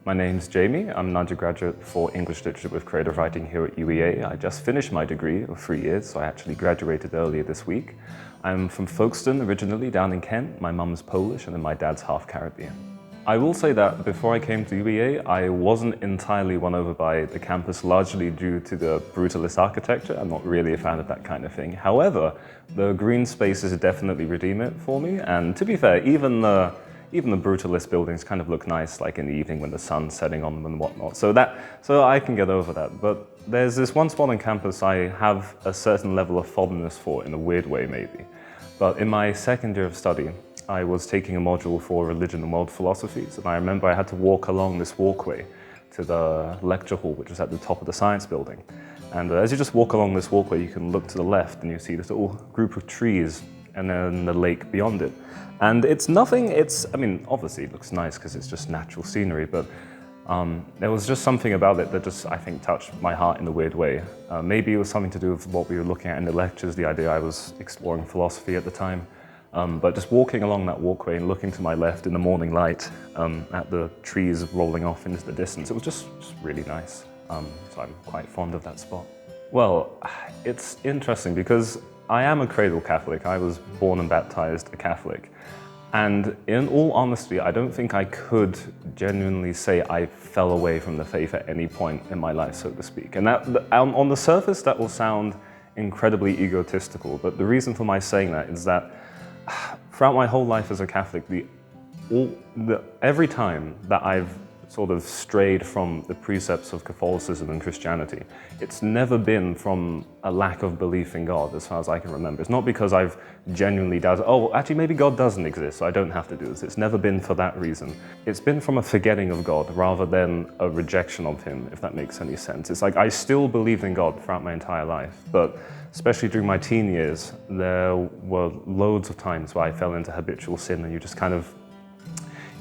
My name's Jamie. I'm an undergraduate for English Literature with Creative Writing here at UEA. I just finished my degree of 3 years, so I actually graduated earlier this week. I'm from Folkestone originally, down in Kent. My mum's Polish and then my dad's half Caribbean. I will say that before I came to UEA, I wasn't entirely won over by the campus, largely due to the brutalist architecture. I'm not really a fan of that kind of thing. However, the green spaces definitely redeem it for me, and to be fair, even the brutalist buildings kind of look nice, like in the evening when the sun's setting on them and whatnot. So I can get over that. But there's this one spot on campus I have a certain level of fondness for, in a weird way maybe. But in my second year of study, I was taking a module for religion and world philosophies, and I remember I had to walk along this walkway to the lecture hall, which was at the top of the science building. And as you just walk along this walkway, you can look to the left and you see this little group of trees and then the lake beyond it. And it's nothing, I mean, obviously it looks nice because it's just natural scenery, but there was just something about it that just, I think, touched my heart in a weird way. Maybe it was something to do with what we were looking at in the lectures, the idea I was exploring philosophy at the time. But just walking along that walkway and looking to my left in the morning light at the trees rolling off into the distance, it was just really nice. So I'm quite fond of that spot. Well, it's interesting because I am a cradle Catholic. I was born and baptized a Catholic. And in all honesty, I don't think I could genuinely say I fell away from the faith at any point in my life, so to speak. And that, on the surface, that will sound incredibly egotistical, but the reason for my saying that is that throughout my whole life as a Catholic, every time that I've sort of strayed from the precepts of Catholicism and Christianity, it's never been from a lack of belief in God, as far as I can remember. It's not because I've genuinely doubted, oh, actually maybe God doesn't exist, so I don't have to do this. It's never been for that reason. It's been from a forgetting of God rather than a rejection of Him, if that makes any sense. It's like I still believed in God throughout my entire life, but especially during my teen years, there were loads of times where I fell into habitual sin, and you just kind of,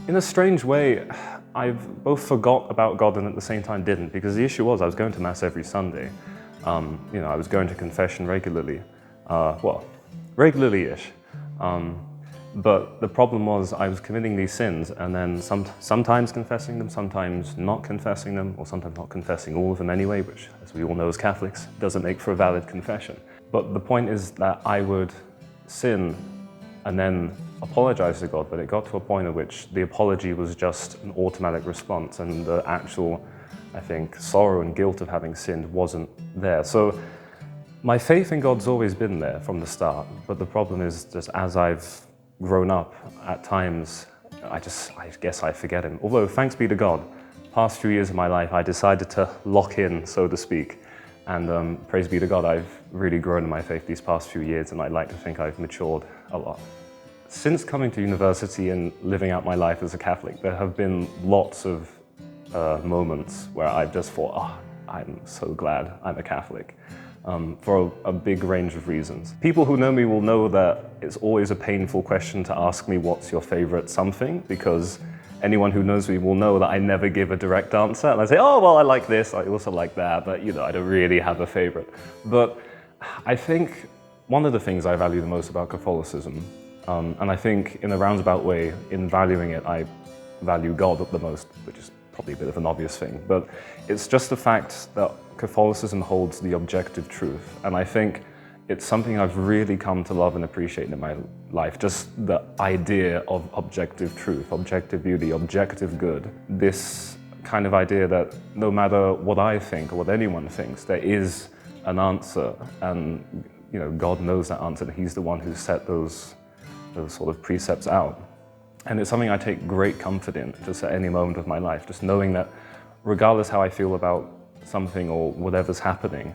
in a strange way, I've both forgot about God and at the same time didn't, because the issue was I was going to Mass every Sunday. You know, I was going to confession regularly, well, regularly-ish. But the problem was I was committing these sins and then sometimes confessing them, sometimes not confessing them, or sometimes not confessing all of them anyway, which, as we all know as Catholics, doesn't make for a valid confession. But the point is that I would sin and then apologize to God, but it got to a point at which the apology was just an automatic response, and the actual, I think, sorrow and guilt of having sinned wasn't there. So my faith in God's always been there from the start, but the problem is just as I've grown up, at times, I guess I forget Him. Although, thanks be to God, past few years of my life, I decided to lock in, so to speak. And praise be to God, I've really grown in my faith these past few years, and I'd like to think I've matured a lot. Since coming to university and living out my life as a Catholic, there have been lots of moments where I've just thought, oh, I'm so glad I'm a Catholic, for a big range of reasons. People who know me will know that it's always a painful question to ask me what's your favorite something, because anyone who knows me will know that I never give a direct answer. And I say, oh, well, I like this, I also like that, but you know, I don't really have a favorite. But I think one of the things I value the most about Catholicism, and I think in a roundabout way, in valuing it, I value God the most, which is probably a bit of an obvious thing, but it's just the fact that Catholicism holds the objective truth. And I think it's something I've really come to love and appreciate in my life, just the idea of objective truth, objective beauty, objective good. This kind of idea that no matter what I think or what anyone thinks, there is an answer, and you know, God knows that answer, and He's the one who set those sort of precepts out. And it's something I take great comfort in, just at any moment of my life, just knowing that regardless how I feel about something or whatever's happening,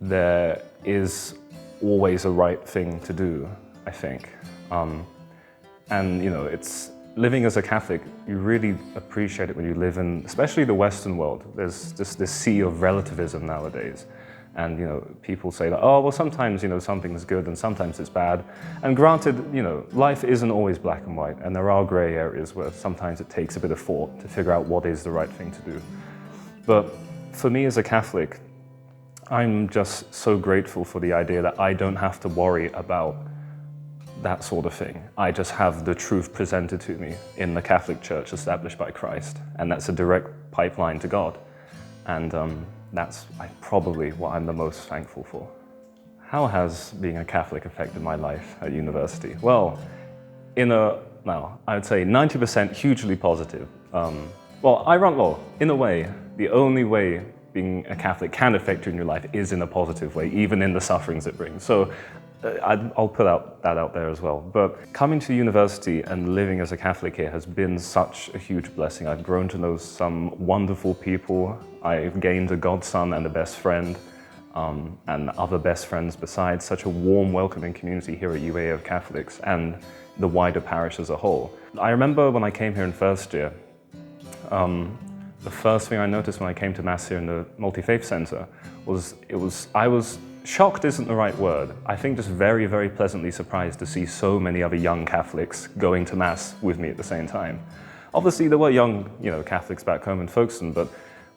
there is always a right thing to do, I think. And you know, it's living as a Catholic, you really appreciate it when you live in, especially the Western world. There's just this sea of relativism nowadays. And you know, people say that, oh, well, sometimes, you know, something's good and sometimes it's bad. And granted, you know, life isn't always black and white, and there are gray areas where sometimes it takes a bit of thought to figure out what is the right thing to do. But for me as a Catholic, I'm just so grateful for the idea that I don't have to worry about that sort of thing. I just have the truth presented to me in the Catholic Church established by Christ, and that's a direct pipeline to God. And that's probably what I'm the most thankful for. How has being a Catholic affected my life at university? Well, I would say 90% hugely positive. In a way, the only way being a Catholic can affect you in your life is in a positive way, even in the sufferings it brings. So I'll put that out there as well. But coming to university and living as a Catholic here has been such a huge blessing. I've grown to know some wonderful people. I've gained a godson and a best friend, and other best friends besides. Such a warm, welcoming community here at UAA of Catholics and the wider parish as a whole. I remember when I came here in first year, the first thing I noticed when I came to Mass here in the Multi-Faith Center I was shocked isn't the right word. I think just very, very pleasantly surprised to see so many other young Catholics going to Mass with me at the same time. Obviously there were young, Catholics back home in Folkestone, but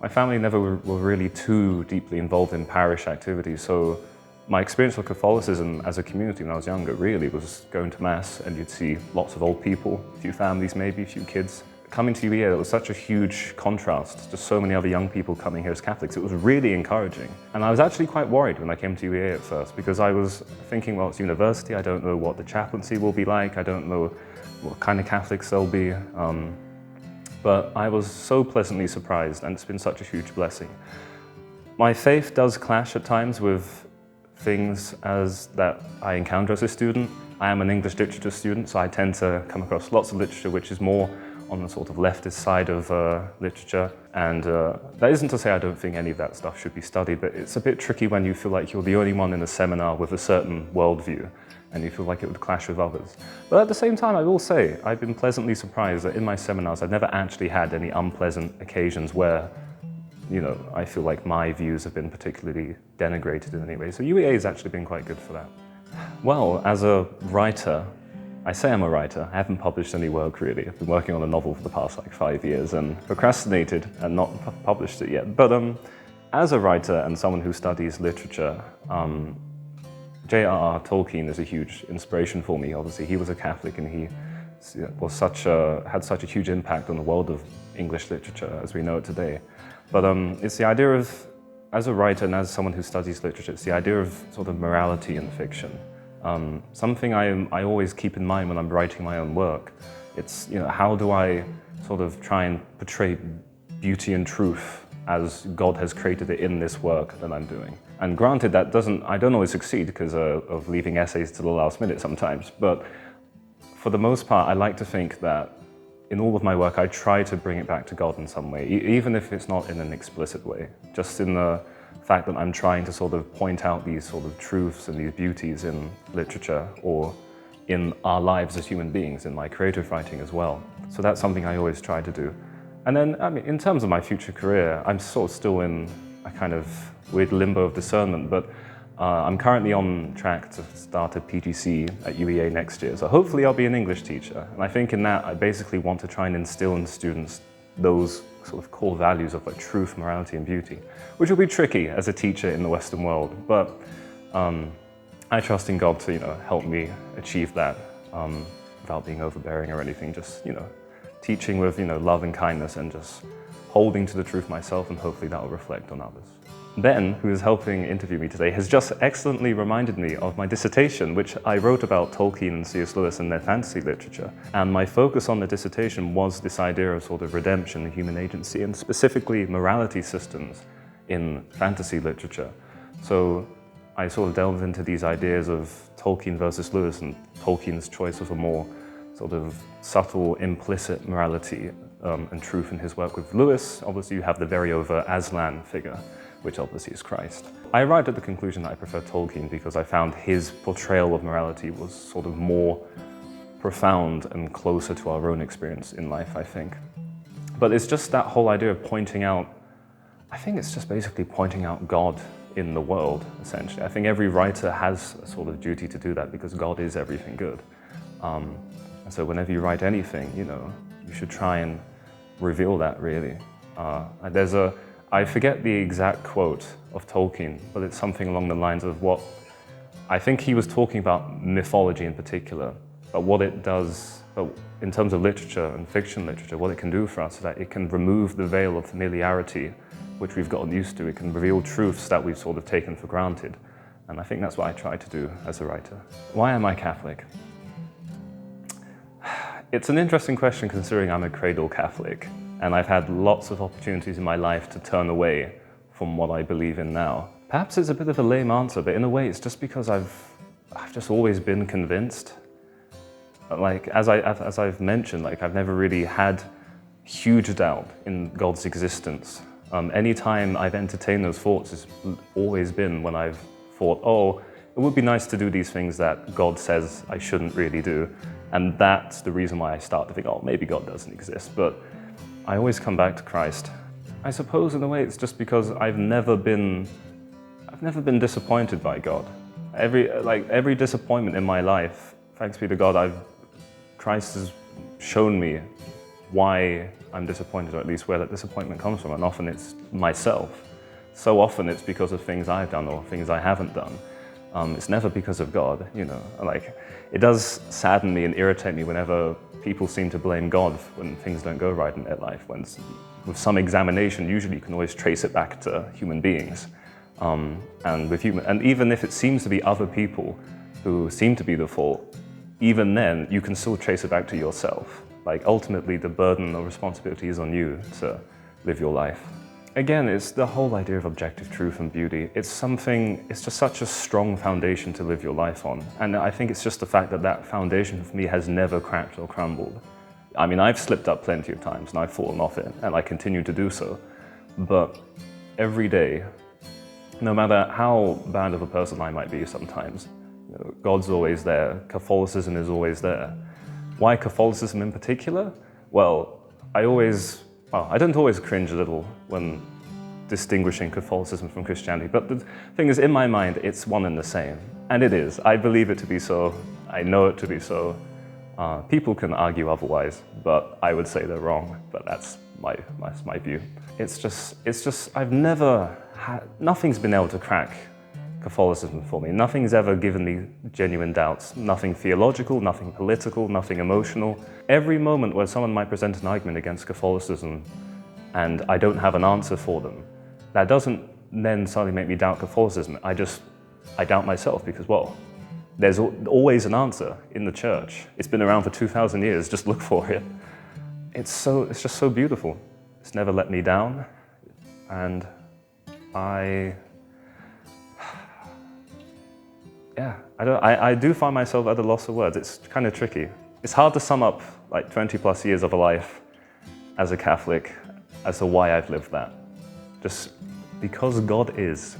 my family never were really too deeply involved in parish activities, so my experience of Catholicism as a community when I was younger really was going to Mass, and you'd see lots of old people, a few families maybe, a few kids. Coming to UAA, it was such a huge contrast to so many other young people coming here as Catholics. It was really encouraging. And I was actually quite worried when I came to UAA at first, because I was thinking, well, it's university, I don't know what the chaplaincy will be like, I don't know what kind of Catholics they'll be. But I was so pleasantly surprised, and it's been such a huge blessing. My faith does clash at times with things that I encounter as a student. I am an English literature student, so I tend to come across lots of literature which is more on the sort of leftist side of literature. And that isn't to say I don't think any of that stuff should be studied, but it's a bit tricky when you feel like you're the only one in a seminar with a certain worldview, and you feel like it would clash with others. But at the same time, I will say, I've been pleasantly surprised that in my seminars, I've never actually had any unpleasant occasions where, I feel like my views have been particularly denigrated in any way. So UAA has actually been quite good for that. Well, as a writer, I say I'm a writer. I haven't published any work really. I've been working on a novel for the past 5 years and procrastinated and not published it yet. But as a writer and someone who studies literature, J.R.R. Tolkien is a huge inspiration for me. Obviously, he was a Catholic, and he was had such a huge impact on the world of English literature as we know it today. But it's the idea of, as a writer and as someone who studies literature, it's the idea of sort of morality in fiction. Something I always keep in mind when I'm writing my own work. It's, how do I sort of try and portray beauty and truth as God has created it in this work that I'm doing. And granted, I don't always succeed because of leaving essays to the last minute sometimes, but for the most part, I like to think that in all of my work, I try to bring it back to God in some way, even if it's not in an explicit way, just in the fact that I'm trying to sort of point out these sort of truths and these beauties in literature or in our lives as human beings, in my creative writing as well. So that's something I always try to do. And then, in terms of my future career, I'm sort of still in a kind of weird limbo of discernment, but I'm currently on track to start a PGC at UEA next year. So hopefully I'll be an English teacher. And I think in that, I basically want to try and instill in students those sort of core values of truth, morality, and beauty, which will be tricky as a teacher in the Western world. But I trust in God to, help me achieve that without being overbearing or anything. Just, teaching with, love and kindness, and just holding to the truth myself, and hopefully that will reflect on others. Ben, who is helping interview me today, has just excellently reminded me of my dissertation, which I wrote about Tolkien and C.S. Lewis and their fantasy literature. And my focus on the dissertation was this idea of sort of redemption, human agency, and specifically morality systems in fantasy literature. So I sort of delved into these ideas of Tolkien versus Lewis, and Tolkien's choice of a more sort of subtle, implicit morality and truth in his work. With Lewis, obviously you have the very overt Aslan figure, which obviously is Christ. I arrived at the conclusion that I prefer Tolkien because I found his portrayal of morality was sort of more profound and closer to our own experience in life, I think. But it's just that whole idea of pointing out, I think it's just basically pointing out God in the world, essentially. I think every writer has a sort of duty to do that because God is everything good. And so whenever you write anything, you should try and reveal that, really. I forget the exact quote of Tolkien, but it's something along the lines of I think he was talking about mythology in particular, but what it does, but in terms of literature and fiction literature, what it can do for us is that it can remove the veil of familiarity which we've gotten used to. It can reveal truths that we've sort of taken for granted. And I think that's what I try to do as a writer. Why am I Catholic? It's an interesting question considering I'm a cradle Catholic, and I've had lots of opportunities in my life to turn away from what I believe in now. Perhaps it's a bit of a lame answer, but in a way it's just because I've just always been convinced. Like, as I've mentioned, like, I've never really had huge doubt in God's existence. Anytime I've entertained those thoughts, it's always been when I've thought, oh, it would be nice to do these things that God says I shouldn't really do. And that's the reason why I start to think, oh, maybe God doesn't exist. But I always come back to Christ. I suppose in a way it's just because I've never been disappointed by God. Every disappointment in my life, thanks be to God, Christ has shown me why I'm disappointed, or at least where that disappointment comes from, and often it's myself. So often it's because of things I've done or things I haven't done. It's never because of God, you know. Like, it does sadden me and irritate me whenever people seem to blame God when things don't go right in their life. With some examination, usually you can always trace it back to human beings. And even if it seems to be other people who seem to be the fault, even then you can still trace it back to yourself. Like, ultimately the burden or responsibility is on you to live your life. Again, it's the whole idea of objective truth and beauty. It's just such a strong foundation to live your life on. And I think it's just the fact that that foundation for me has never cracked or crumbled. I mean, I've slipped up plenty of times and I've fallen off it, and I continue to do so. But every day, no matter how bad of a person I might be sometimes, you know, God's always there. Catholicism is always there. Why Catholicism in particular? Well, I don't always cringe a little when distinguishing Catholicism from Christianity, but the thing is, in my mind, it's one and the same. And it is. I believe it to be so. I know it to be so. People can argue otherwise, but I would say they're wrong. But that's my view. It's just, nothing's been able to crack Catholicism for me. Nothing's ever given me genuine doubts. Nothing theological, nothing political, nothing emotional. Every moment where someone might present an argument against Catholicism and I don't have an answer for them, that doesn't then suddenly make me doubt Catholicism. I doubt myself because, well, there's always an answer in the church. It's been around for 2,000 years, just look for it. It's just so beautiful. It's never let me down, and I do find myself at a loss of words. It's kind of tricky. It's hard to sum up like 20 plus years of a life as a Catholic as to why I've lived that. Just because God is.